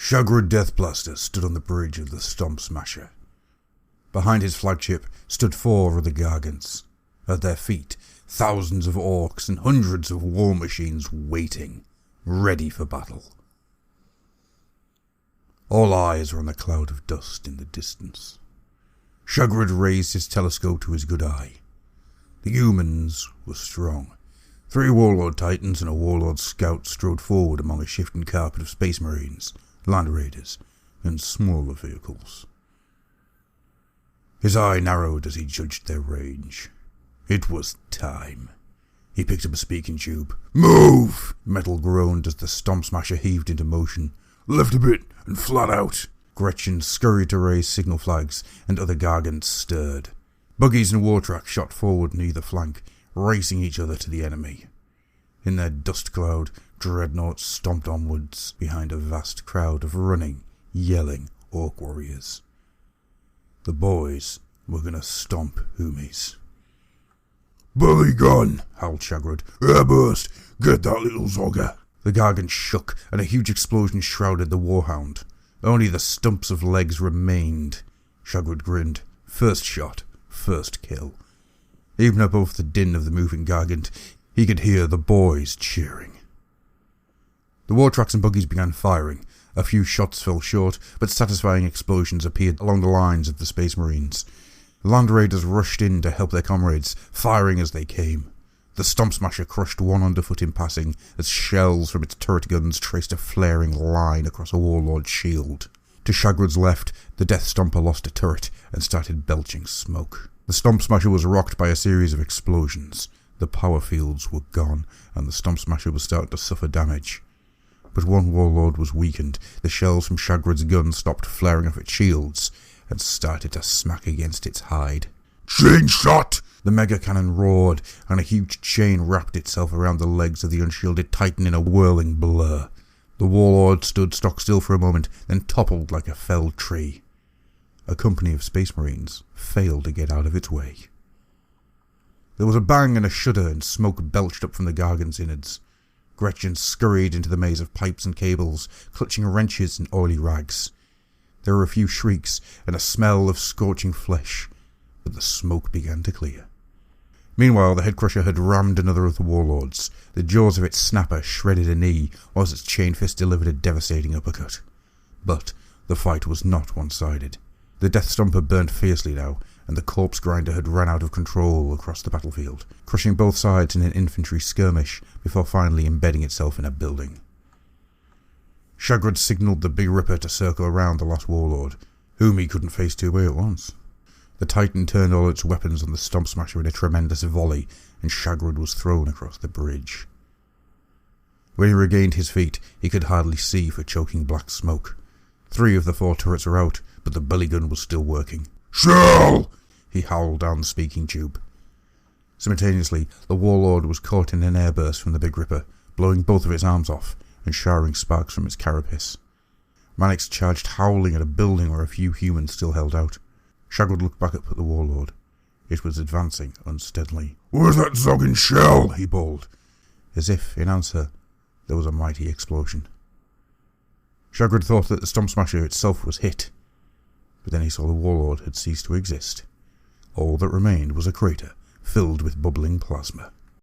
Shagrid Deathblaster stood on the bridge of the Stomp Smasher. Behind his flagship stood 4 of the Gargants. At their feet, thousands of orcs and hundreds of war machines waiting, ready for battle. All eyes were on the cloud of dust in the distance. Shagrid raised his telescope to his good eye. The humans were strong. 3 Warlord Titans and a Warlord Scout strode forward among a shifting carpet of Space Marines, Land Raiders, and smaller vehicles. His eye narrowed as he judged their range. It was time. He picked up a speaking tube. "Move!" Metal groaned as the Stomp Smasher heaved into motion. "Left a bit and flat out." Gretchen scurried to raise signal flags, and other Gargants stirred. Buggies and Wartrack shot forward on either flank, racing each other to the enemy. In their dust cloud, dreadnoughts stomped onwards behind a vast crowd of running, yelling orc warriors. The boys were gonna stomp Humies. "Bully gun!" howled Shagrid. "Airburst! Get that little zogger!" The Gargant shook, and a huge explosion shrouded the Warhound. Only the stumps of legs remained. Shagrid grinned. First shot, first kill. Even above the din of the moving Gargant, he could hear the boys cheering. The Wartracks and buggies began firing. A few shots fell short, but satisfying explosions appeared along the lines of the Space Marines. The Land Raiders rushed in to help their comrades, firing as they came. The Stomp Smasher crushed one underfoot in passing as shells from its turret guns traced a flaring line across a Warlord's shield. To Shagrid's left, the Death Stomper lost a turret and started belching smoke. The Stomp Smasher was rocked by a series of explosions. The power fields were gone, and the Stomp Smasher was starting to suffer damage. But one Warlord was weakened. The shells from Shagrid's gun stopped flaring off its shields and started to smack against its hide. "Chain shot!" The mega cannon roared, and a huge chain wrapped itself around the legs of the unshielded Titan in a whirling blur. The Warlord stood stock still for a moment, then toppled like a felled tree. A company of Space Marines failed to get out of its way. There was a bang and a shudder, and smoke belched up from the Gargant's innards. Gretchen scurried into the maze of pipes and cables, clutching wrenches and oily rags. There were a few shrieks and a smell of scorching flesh, but the smoke began to clear. Meanwhile, the Headcrusher had rammed another of the Warlords. The jaws of its snapper shredded a knee, whilst its chain fist delivered a devastating uppercut. But the fight was not one-sided. The Death Stomper burned fiercely now, and the Corpse Grinder had run out of control across the battlefield, crushing both sides in an infantry skirmish before finally embedding itself in a building. Shagrid signalled the Big Ripper to circle around the last Warlord, whom he couldn't face two way at once. The Titan turned all its weapons on the Stomp Smasher in a tremendous volley, and Shagrid was thrown across the bridge. When he regained his feet, he could hardly see for choking black smoke. 3 of the 4 turrets were out, but the belly gun was still working. "Shell!" he howled down the speaking tube. Simultaneously, the Warlord was caught in an airburst from the Big Ripper, blowing both of its arms off and showering sparks from its carapace. Mannix charged howling at a building where a few humans still held out. Shagrid looked back up at the Warlord. It was advancing unsteadily. "Where's that zogging shell?" he bawled. As if, in answer, there was a mighty explosion. Shagrid thought that the Stomp Smasher itself was hit, but then he saw the Warlord had ceased to exist. All that remained was a crater filled with bubbling plasma.